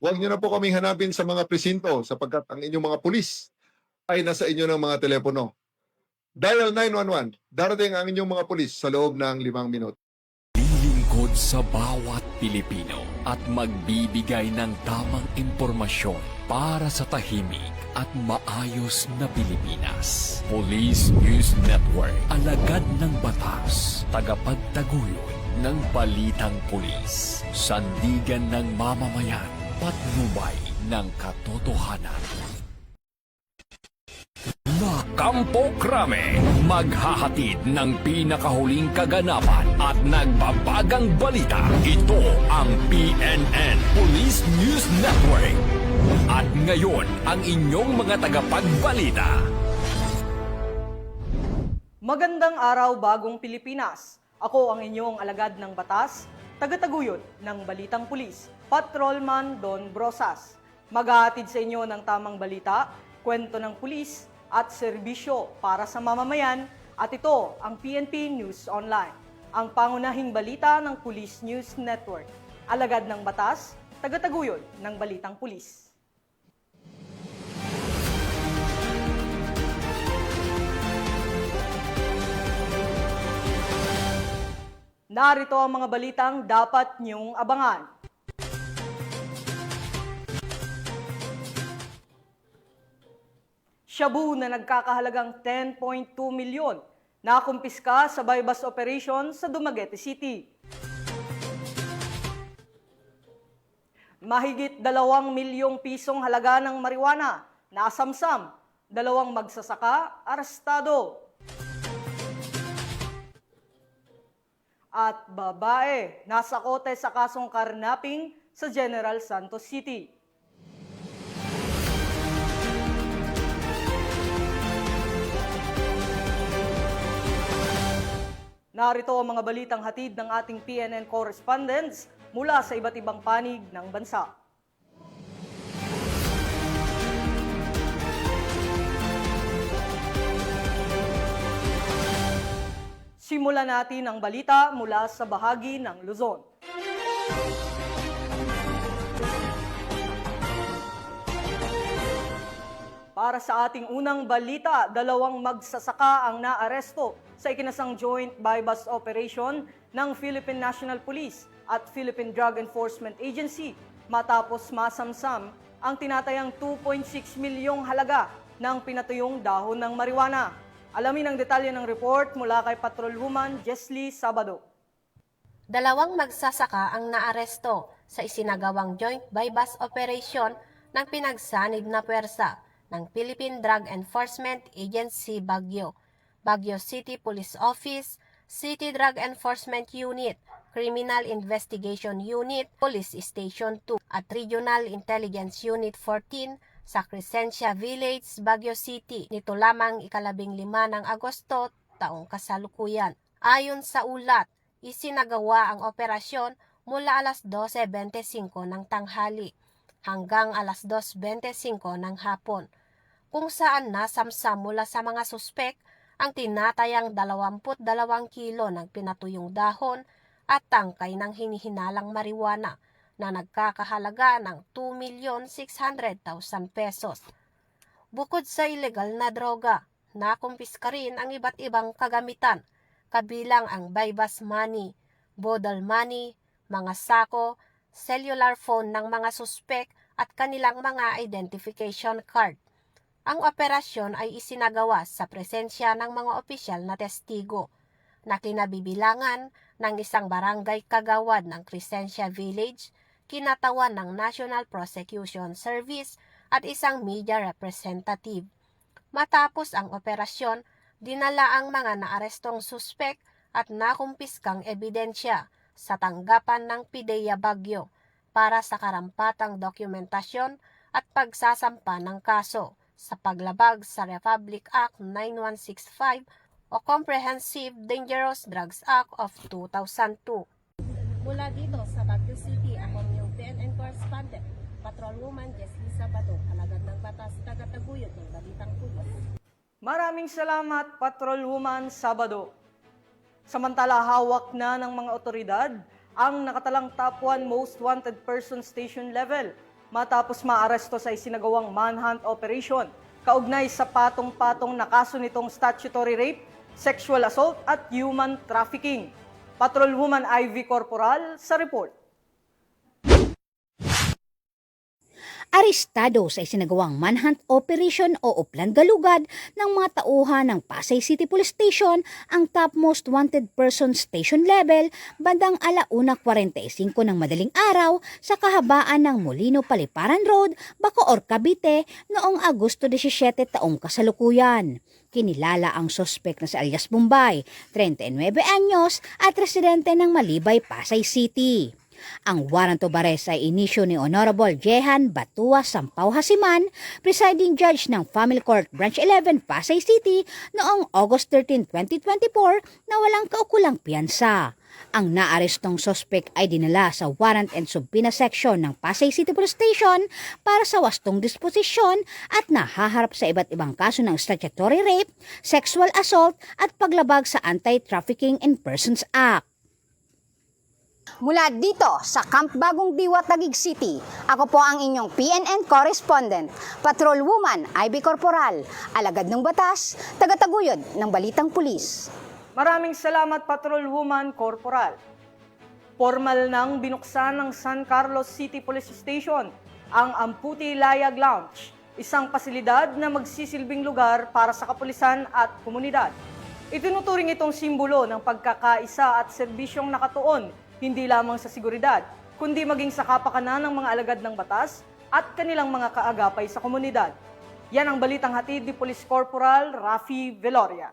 Huwag niyo na po kaming hanapin sa mga presinto sapagkat ang inyong mga pulis ay nasa inyo ng mga telepono. Dial 911. Darating ang inyong mga pulis sa loob ng 5 minuto. Lilingkod sa bawat Pilipino at magbibigay ng tamang impormasyon para sa tahimik at maayos na Pilipinas. Police News Network, alagad ng batas, tagapagtaguyod ng balitang pulis, sandigan ng mamamayan, patnubay ng katotohanan. Kampo Krame, maghahatid ng pinakahuling kaganapan at nagbabagang balita. Ito ang PNN Police News Network. At ngayon, ang inyong mga tagapagbalita. Magandang araw, bagong Pilipinas. Ako ang inyong alagad ng batas, tagataguyod ng Balitang Pulis, Patrolman Don Brosas. Maghahatid sa inyo ng tamang balita, kwento ng pulis, at serbisyo para sa mamamayan, at ito ang PNP News Online, ang pangunahing balita ng Police News Network, alagad ng batas, tagataguyod ng Balitang Pulis. Narito ang mga balitang dapat niyong abangan. Shabu na nagkakahalagang 10.2 milyon na kumpiska sa buy-bust operation sa Dumaguete City. Mahigit 2 milyong pisong halaga ng marijuana na asamsam, 2 magsasaka arestado. At babae nasa kote sa kasong karnaping sa General Santos City. Narito ang mga balitang hatid ng ating PNN correspondents mula sa iba't ibang panig ng bansa. Simulan natin ang balita mula sa bahagi ng Luzon. Para sa ating unang balita, 2 magsasaka ang naaresto sa ikinasang joint buy-bust operation ng Philippine National Police at Philippine Drug Enforcement Agency matapos masamsam ang tinatayang 2.6 milyong halaga ng pinatuyong dahon ng marijuana. Alamin ang detalye ng report mula kay Patrolwoman Jesly Sabado. 2 magsasaka ang naaresto sa isinagawang joint buy-bust operation ng pinagsanib na puwersa ng Philippine Drug Enforcement Agency Baguio, Baguio City Police Office, City Drug Enforcement Unit, Criminal Investigation Unit, Police Station 2 at Regional Intelligence Unit 14 sa Crescencia Village, Baguio City. Nito lamang 15 ng Agosto, taong kasalukuyan. Ayon sa ulat, isinagawa ang operasyon mula alas 12:25 ng tanghali hanggang alas 2:25 ng hapon, kung saan nasamsam mula sa mga suspek ang tinatayang 22 kilo ng pinatuyong dahon at tangkay ng hinihinalang marijuana na nagkakahalaga ng 2,600,000 pesos. Bukod sa ilegal na droga, nakumpiska rin ang iba't ibang kagamitan, kabilang ang buy-bust money, bodle money, mga sako, cellular phone ng mga suspek at kanilang mga identification card. Ang operasyon ay isinagawa sa presensya ng mga opisyal na testigo na kinabibilangan ng isang barangay kagawad ng Crescencia Village, kinatawan ng National Prosecution Service at isang media representative. Matapos ang operasyon, dinala ang mga naarestong suspek at nakumpiskang ebidensya sa tanggapan ng PIDEA Baguio para sa karampatang dokumentasyon at pagsasampa ng kaso sa paglabag sa Republic Act 9165 o Comprehensive Dangerous Drugs Act of 2002. Mula dito sa Baguio City, ako yung PNN correspondent, Patrolwoman Jesly Sabado, alagad ng batas, tagataguyod ng Balitang Pulis. Maraming salamat, Patrolwoman Sabado. Samantala, hawak na ng mga otoridad ang nakatalang top 1 most wanted person station level matapos maaresto sa isinagawang manhunt operation kaugnay sa patong-patong na kaso nitong statutory rape, sexual assault at human trafficking. Patrolwoman Ivy Corporal sa report. Arestado sa isinagawang manhunt operation o Uplan Galugad ng mga tauhan ng Pasay City Police Station ang top most wanted person station level bandang 1:45 ng madaling araw sa kahabaan ng Molino Paliparan Road, Bacoor, Cavite noong Agosto 17 taong kasalukuyan. Kinilala ang sospek na si alias Bombay, 39 anyos at residente ng Malibay, Pasay City. Ang warrant of arrest ay inisyo ni Honorable Jehan Batua Sampaw Hasiman, presiding judge ng Family Court Branch 11 Pasay City noong August 13, 2024 na walang kaukulang piyansa. Ang naarestong sospek ay dinala sa warrant and subpoena section ng Pasay City Police Station para sa wastong disposisyon at nahaharap sa iba't ibang kaso ng statutory rape, sexual assault at paglabag sa Anti-Trafficking in Persons Act. Mula dito sa Camp Bagong Diwa, Taguig City, ako po ang inyong PNN correspondent, Patrolwoman Ivy Corporal, alagad ng batas, tagataguyod ng balitang pulis. Maraming salamat, Patrolwoman Corporal. Formal nang binuksan ng San Carlos City Police Station ang Amputi Layag Lounge, isang pasilidad na magsisilbing lugar para sa kapulisan at komunidad. Itinuturing itong simbolo ng pagkakaisa at serbisyong nakatuon hindi lamang sa seguridad, kundi maging sa kapakanan ng mga alagad ng batas at kanilang mga kaagapay sa komunidad. Yan ang balitang hatid ni Police Corporal Rafi Veloria.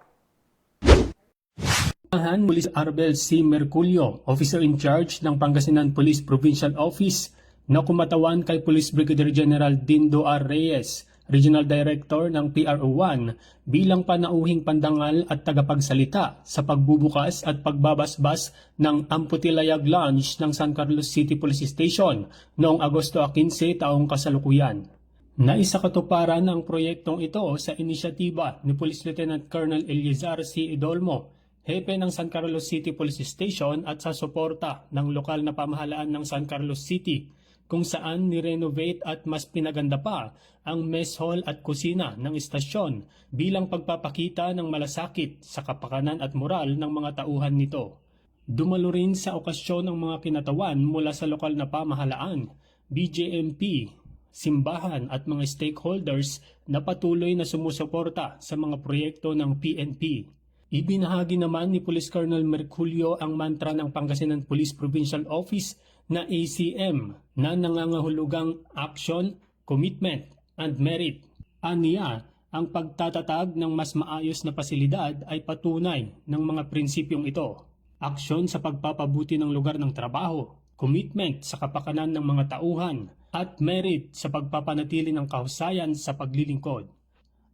Police Arbel C. Merculio, Officer in Charge ng Pangasinan Police Provincial Office, na kumatawan kay Police Brigadier General Dindo R. Reyes, Regional Director ng PRO1, bilang panauhing pandangal at tagapagsalita sa pagbubukas at pagbabasbas ng Amputi Layag Lounge ng San Carlos City Police Station noong Agosto 15 taong kasalukuyan. Naisakatuparan ang proyektong ito sa inisyatiba ni Police Lieutenant Colonel Eliazar C. Idolmo, Hepe ng San Carlos City Police Station at sa suporta ng lokal na pamahalaan ng San Carlos City, kung saan nirenovate at mas pinaganda pa ang mess hall at kusina ng istasyon bilang pagpapakita ng malasakit sa kapakanan at moral ng mga tauhan nito. Dumalo rin sa okasyon ng mga kinatawan mula sa lokal na pamahalaan, BJMP, simbahan at mga stakeholders na patuloy na sumusuporta sa mga proyekto ng PNP. Ibinahagi naman ni Police Colonel Merculio ang mantra ng Pangasinan Police Provincial Office na ACM na nangangahulugang Action, Commitment, and Merit. Aniya, ang pagtatatag ng mas maayos na pasilidad ay patunay ng mga prinsipyong ito. Aksyon sa pagpapabuti ng lugar ng trabaho, commitment sa kapakanan ng mga tauhan, at merit sa pagpapanatili ng kahusayan sa paglilingkod.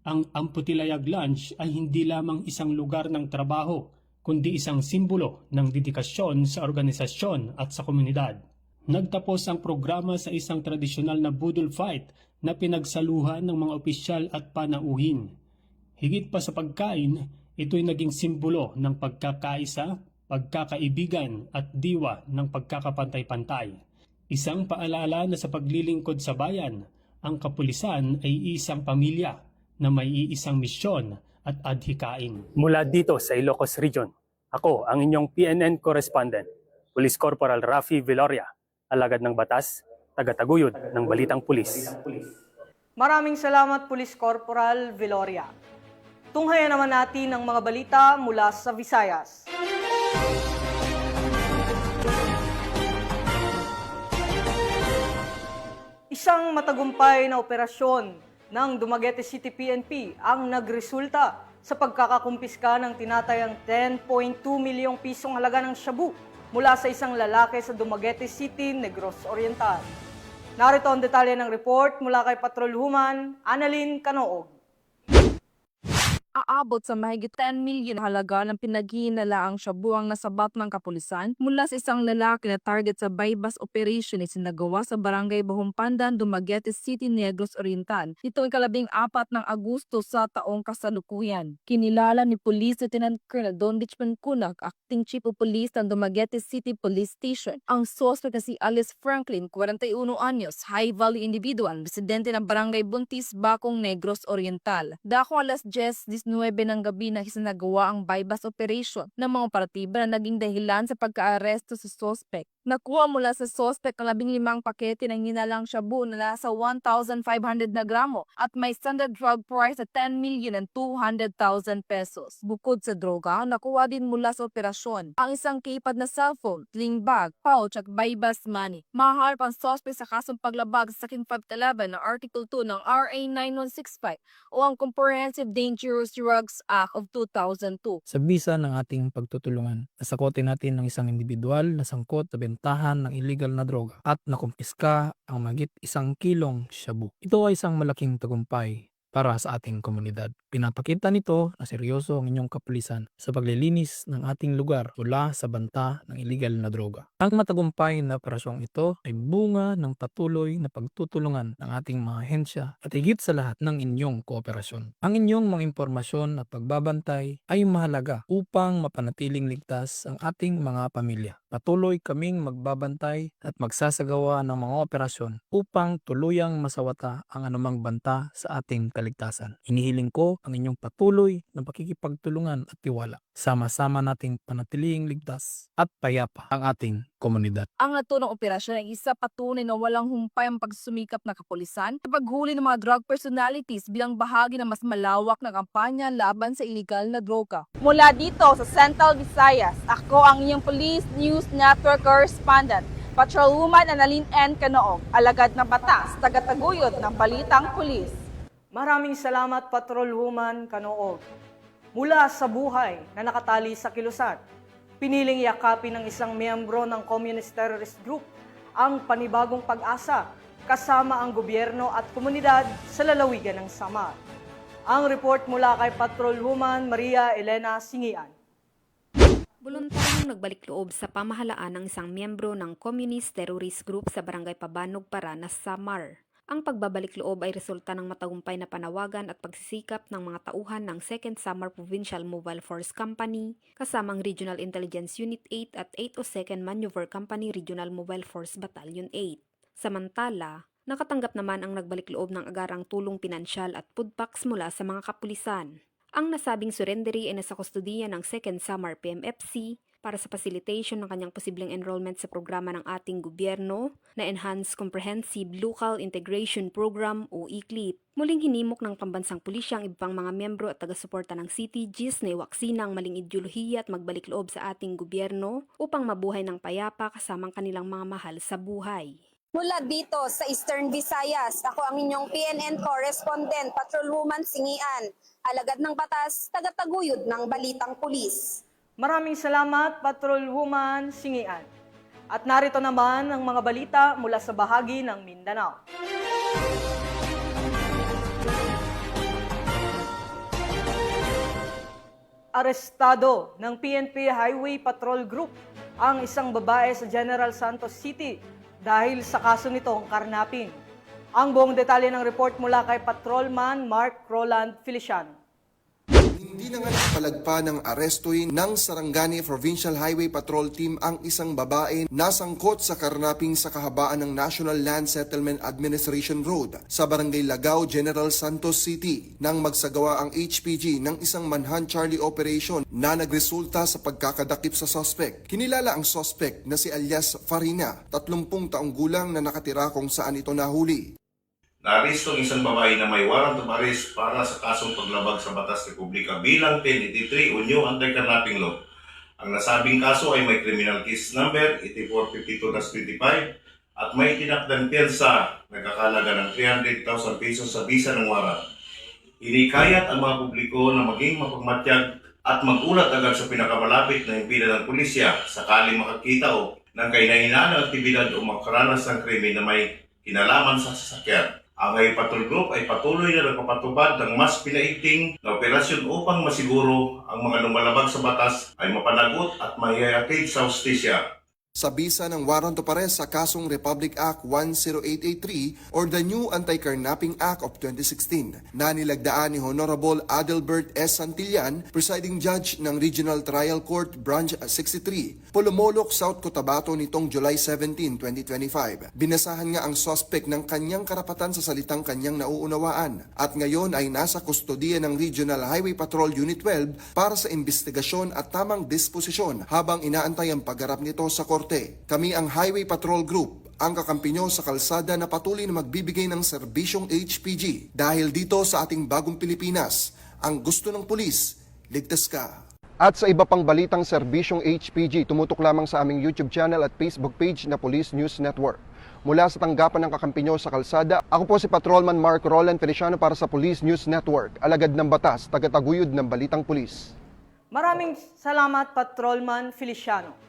Ang Amputi Layag Lounge ay hindi lamang isang lugar ng trabaho, kundi isang simbolo ng dedikasyon sa organisasyon at sa komunidad. Nagtapos ang programa sa isang tradisyonal na budol fight na pinagsaluhan ng mga opisyal at panauhin. Higit pa sa pagkain, ito'y naging simbolo ng pagkakaisa, pagkakaibigan at diwa ng pagkakapantay-pantay. Isang paalala na sa paglilingkod sa bayan, ang kapulisan ay isang pamilya na may iisang misyon at adhikain. Mula dito sa Ilocos Region, ako ang inyong PNN correspondent, Police Corporal Rafi Veloria, alagad ng batas, tagataguyod ng balitang pulis. Maraming salamat, Police Corporal Veloria. Tunghayan naman natin ang mga balita mula sa Visayas. Isang matagumpay na operasyon ng Dumaguete City PNP ang nagresulta sa pagkakakumpiska ng tinatayang 10.2 milyong pisong halaga ng shabu mula sa isang lalaki sa Dumaguete City, Negros Oriental. Narito ang detalye ng report mula kay Patrolwoman Annalyn Canoog. aabot sa mahigit 10 milyon halaga ng pinaghihinalaang shabu ang nasabat ng kapulisan mula sa isang lalaki na target sa bypass operation na sinagawa sa barangay Bahumpandan, Dumaguete City, Negros Oriental. Nitong ika-14 ng Agosto sa taong kasalukuyan. Kinilala ni Police Lieutenant Colonel Don Richmond Cunag, Acting Chief of Police ng Dumaguete City Police Station, ang suspect na si Alice Franklin, 41 anyos, high-value individual, residente ng barangay Buntis, Bacong, Negros Oriental. Dako alas 10:19 ng gabi na isinagawa ang bypass operation ng mga operatiba na naging dahilan sa pagka-aresto sa suspect. Nakuha mula sa suspect ang 15 pakete ng hinalang shabu na nasa 1,500 na gramo at may standard drug price na 10,200,000 pesos. Bukod sa droga, nakuha din mula sa operasyon ang isang keypad na cellphone, sling bag, pouch at bypass money. Maharap ang suspect sa kasong paglabag sa Section 511 ng Article 2 ng RA 9165 o ang Comprehensive Dangerous Drugs Act of 2002. Sa bisa ng ating pagtutulungan, nasakotin natin ng isang individual na sangkot sa bentahan ng illegal na droga at nakumpiska ang mahigit 1 kilong shabu. Ito ay isang malaking tagumpay para sa ating komunidad. Pinapakita nito na seryoso ang inyong kapulisan sa paglilinis ng ating lugar mula sa banta ng illegal na droga. Ang matagumpay na operasyong ito ay bunga ng patuloy na pagtutulungan ng ating mga ahensya at higit sa lahat ng inyong kooperasyon. Ang inyong mga impormasyon at pagbabantay ay mahalaga upang mapanatiling ligtas ang ating mga pamilya. Patuloy kaming magbabantay at magsasagawa ng mga operasyon upang tuluyang masawata ang anumang banta sa ating kaligtasan. Inihiling ko ang inyong patuloy na pakikipagtulungan at tiwala. Sama-sama nating panatiling ligtas at payapa ang ating komunidad. Ang naturang operasyon ay isa patunay na walang humpay ang pagsumikap ng kapulisan sa paghuli ng mga drug personalities bilang bahagi ng mas malawak na kampanya laban sa illegal na droga. Mula dito sa Central Visayas, ako ang inyong Police News Network Correspondent, Patrolwoman Annalyn N. Canoog, alagad ng batas, tagataguyod ng Balitang Pulis. Maraming salamat, Patrolwoman Canoog. Mula sa buhay na nakatali sa kilusan, piniling yakapin ng isang miyembro ng Communist Terrorist Group ang panibagong pag-asa kasama ang gobyerno at komunidad sa lalawigan ng Samar. Ang report mula kay Patrolwoman Maria Elena Singian. Voluntaryong nagbalik loob sa pamahalaan ng isang miyembro ng Communist Terrorist Group sa Barangay Pabanog, Paranas, Samar. Ang pagbabalik loob ay resulta ng matagumpay na panawagan at pagsisikap ng mga tauhan ng 2nd Samar Provincial Mobile Force Company kasamang Regional Intelligence Unit 8 at 802nd Maneuver Company Regional Mobile Force Battalion 8. Samantala, nakatanggap naman ang nagbalik loob ng agarang tulong pinansyal at food packs mula sa mga kapulisan. Ang nasabing surrendery ay nasa kustudiya ng 2nd Samar PMFC para sa facilitation ng kanyang posibleng enrollment sa programa ng ating gobyerno na Enhanced Comprehensive Local Integration Program o ECLIP. Muling hinimok ng pambansang pulisya ang ibang mga miyembro at taga-suporta ng CTGs na iwaksina ang maling ideolohiya at magbalik loob sa ating gobyerno upang mabuhay ng payapa kasamang kanilang mga mahal sa buhay. Mula dito sa Eastern Visayas, ako ang inyong PNN Correspondent, Patrolwoman Singian, alagad ng batas, tagataguyod ng Balitang Pulis. Maraming salamat, Patrolwoman Singian. At narito naman ang mga balita mula sa bahagi ng Mindanao. Arestado ng PNP Highway Patrol Group ang isang babae sa General Santos City dahil sa kaso nitong karnapin. Ang buong detalye ng report mula kay Patrolman Mark Roland Feliciano. Hindi na nga nakapalagpa ng arestuin ng Sarangani Provincial Highway Patrol Team ang isang babae na sangkot sa karnaping sa kahabaan ng National Land Settlement Administration Road sa Barangay Lagao, General Santos City nang magsagawa ang HPG ng isang manhunt Charlie operation na nagresulta sa pagkakadakip sa suspect. Kinilala ang suspect na si alias Farina, 30 taong gulang na nakatira kung saan ito nahuli. Naaresto ang isang babae na may warrant of arrest para sa kasong paglabag sa Batas Republika bilang 1083 o New Anti-Kidnapping Law. Ang nasabing kaso ay may criminal case number 8452-25 at may tinakdang pensa nagkakalaga ng 300,000 pesos sa bisa ng warrant. Inikayat ang mga publiko na maging mapagmatyag at magulat agad sa pinakamalapit na impida ng pulisya sakaling makakita o ng kainahinaan ng aktibidad o makaranas ng krimen na may kinalaman sa sasakyan. Ang Highway Patrol Group ay patuloy na nagpapatubad ng mas pinaigting na operasyon upang masiguro ang mga lumalabag sa batas ay mapanagot at maihatid sa hustisya. Sa bisa ng warrant of arrest sa kasong Republic Act 10883 or the new Anti-Carnapping Act of 2016 na nilagdaan ni Honorable Adelbert S. Santillan, presiding judge ng Regional Trial Court Branch 63, Polomolok, South Cotabato nitong July 17, 2025. Binasahan nga ang suspect ng kanyang karapatan sa salitang kanyang nauunawaan at ngayon ay nasa kustodiya ng Regional Highway Patrol Unit 12 para sa investigasyon at tamang disposisyon habang inaantay ang pagharap nito sa korte. Kami ang Highway Patrol Group, ang kakampi nyo sa kalsada na patuloy na magbibigay ng serbisyong HPG. Dahil dito sa ating bagong Pilipinas, ang gusto ng pulis, ligtas ka. At sa iba pang balitang serbisyong HPG, tumutok lamang sa aming YouTube channel at Facebook page na Police News Network. Mula sa tanggapan ng kakampi nyo sa kalsada, ako po si Patrolman Mark Roland Feliciano para sa Police News Network, alagad ng batas, tagataguyod ng balitang pulis. Maraming salamat, Patrolman Feliciano.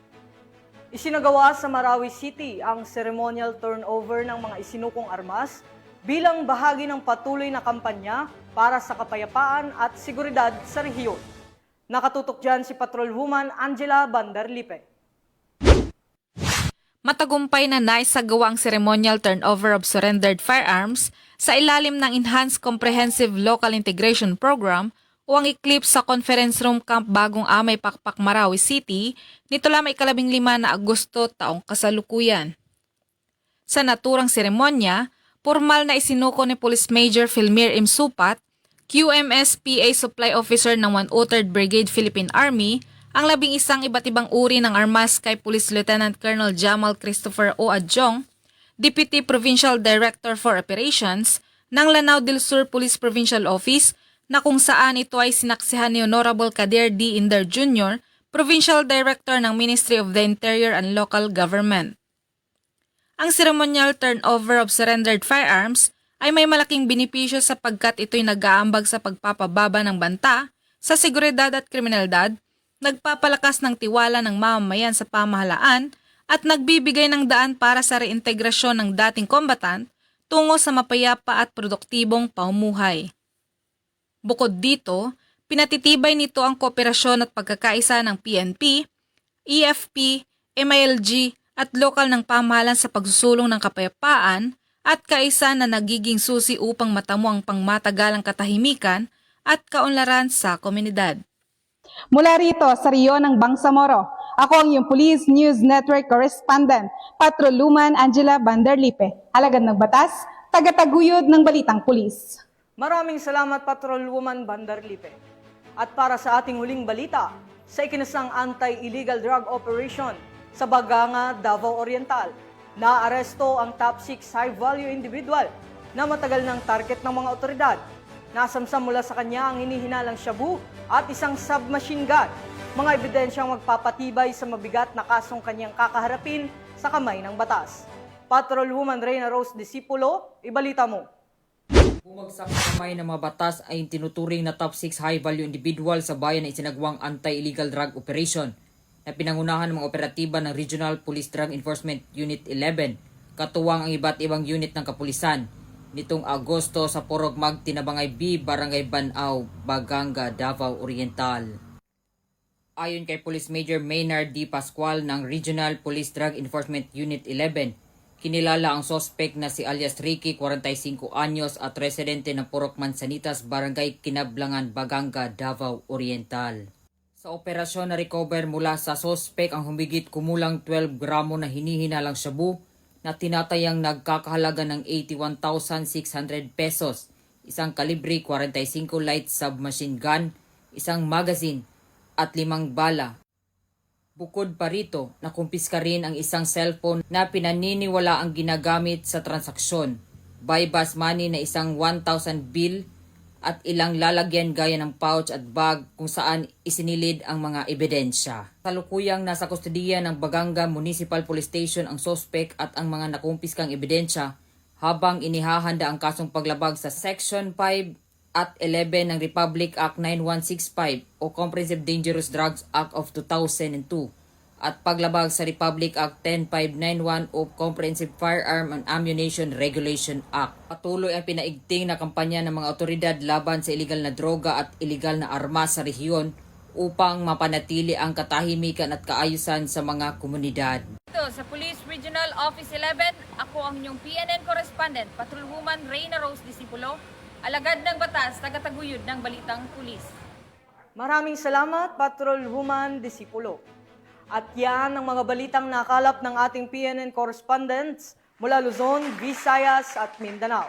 Isinagawa sa Marawi City ang ceremonial turnover ng mga isinukong armas bilang bahagi ng patuloy na kampanya para sa kapayapaan at seguridad sa rehiyon. Nakatutok dyan si Patrolwoman Angela Bandarlipe. Matagumpay na naisagawa ang ceremonial turnover of surrendered firearms sa ilalim ng Enhanced Comprehensive Local Integration Program o ang Eclipse sa Conference Room Camp Bagong Amay Pakpak, Marawi City nito lamang 15 na Agosto taong kasalukuyan. Sa naturang seremonya, formal na isinuko ni Police Major Filmir M. Supat, QMS-PA Supply Officer ng 103rd Brigade Philippine Army, ang 11 iba't ibang uri ng armas kay Police Lieutenant Colonel Jamal Christopher O. Adjong, Deputy Provincial Director for Operations ng Lanao del Sur Police Provincial Office, na kung saan ito ay sinaksihan ni Honorable Kadir D. Inder Jr., Provincial Director ng Ministry of the Interior and Local Government. Ang ceremonial turnover of surrendered firearms ay may malaking benepisyo sapagkat ito'y nag-aambag sa pagpapababa ng banta sa seguridad at kriminalidad, nagpapalakas ng tiwala ng mamamayan sa pamahalaan at nagbibigay ng daan para sa reintegrasyon ng dating kombatant tungo sa mapayapa at produktibong pamumuhay. Bukod dito, pinatitibay nito ang kooperasyon at pagkakaisa ng PNP, EFP, MILG at lokal ng pamahalan sa pagsusulong ng kapayapaan at kaisa na nagiging susi upang matamo ang pangmatagalang katahimikan at kaunlaran sa komunidad. Mula rito sa Rio ng Bangsamoro, ako ang iyong Police News Network Correspondent, Patrolwoman Angela Bandarlipe, alagad ng batas, tagataguyod ng balitang pulis. Maraming salamat, Patrolwoman Bandarlipe. At para sa ating huling balita, sa ikinasang anti-illegal drug operation sa Baganga, Davao Oriental, naaresto ang top 6 high-value individual na matagal ng target ng mga otoridad. Nasamsam mula sa kanya ang hinihinalang shabu at isang submachine gun, mga ebidensyang magpapatibay sa mabigat na kasong kanyang kakaharapin sa kamay ng batas. Patrolwoman Reyna Rose Disipulo, ibalita mo. Bumagsak sa kamay ng mga batas ay tinuturing na top 6 high-value individual sa bayan na isinagawang anti-illegal drug operation na pinangunahan ng mga operatiba ng Regional Police Drug Enforcement Unit 11, katuwang ang iba't ibang unit ng kapulisan, nitong Agosto sa Porogmag, Tinabangay B, Barangay Banao, Baganga, Davao Oriental. Ayon kay Police Major Maynard D. Pascual ng Regional Police Drug Enforcement Unit 11, kinilala ang sospek na si alias Ricky, 45 anyos at residente ng Purok Mansanitas, Barangay Kinablangan, Baganga, Davao Oriental. Sa operasyon na recover mula sa sospek ang humigit kumulang 12 gramo na hinihinalang shabu na tinatayang nagkakahalaga ng 81,600 pesos, isang kalibre 45 light submachine gun, isang magazine at 5 bala. Bukod pa rito, nakumpiska rin ang isang cellphone na pinaniniwala ang ginagamit sa transaksyon, buy-bus money na isang 1,000 bill at ilang lalagyan gaya ng pouch at bag kung saan isinilid ang mga ebidensya. Kalukuyang nasa kustodiya ng Baganga Municipal Police Station ang sospek at ang mga nakumpiskang ebidensya habang inihahanda ang kasong paglabag sa Section 5 at 11 ng Republic Act 9165 o Comprehensive Dangerous Drugs Act of 2002 at paglabag sa Republic Act 10591 o Comprehensive Firearm and Ammunition Regulation Act. Patuloy ang pinaigting na kampanya ng mga otoridad laban sa illegal na droga at illegal na armas sa rehiyon upang mapanatili ang katahimikan at kaayusan sa mga komunidad. Dito sa Police Regional Office 11, ako ang inyong PNN correspondent, Patrolwoman Reyna Rose Disipulo, alagad ng batas, tagataguyod ng Balitang Pulis. Maraming salamat, Patrolwoman Disipulo. At yan ang mga balitang nakalap ng ating PNN correspondents mula Luzon, Visayas at Mindanao.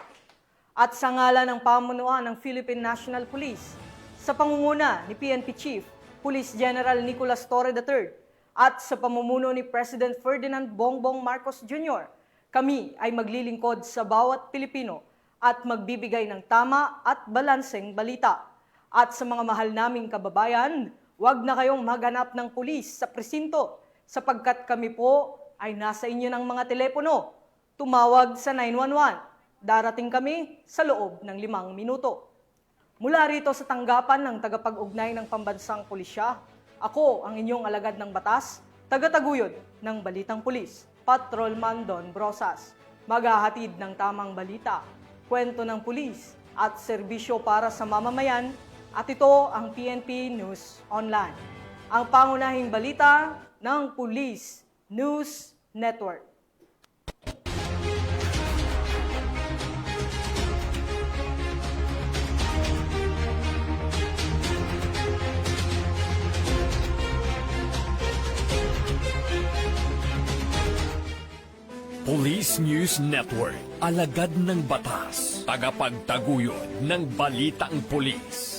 At sa ngalan ng pamunuan ng Philippine National Police, sa pangunguna ni PNP Chief, Police General Nicolas Torre III, at sa pamumuno ni President Ferdinand Bongbong Marcos Jr., kami ay maglilingkod sa bawat Pilipino at magbibigay ng tama at balanseng balita. At sa mga mahal naming kababayan, huwag na kayong maghanap ng pulis sa presinto sapagkat kami po ay nasa inyo ng mga telepono. Tumawag sa 911. Darating kami sa loob ng 5 minuto. Mula rito sa tanggapan ng tagapag-ugnay ng Pambansang Pulisya, ako ang inyong alagad ng batas, tagataguyod ng Balitang Pulis, Patrolman Don Brosas. Maghahatid ng tamang balita, kwento ng pulis at serbisyo para sa mamamayan. At ito ang PNP News Online, ang pangunahing balita ng Police News Network. Police News Network, alagad ng batas, tagapagtaguyod ng Balitang Pulis.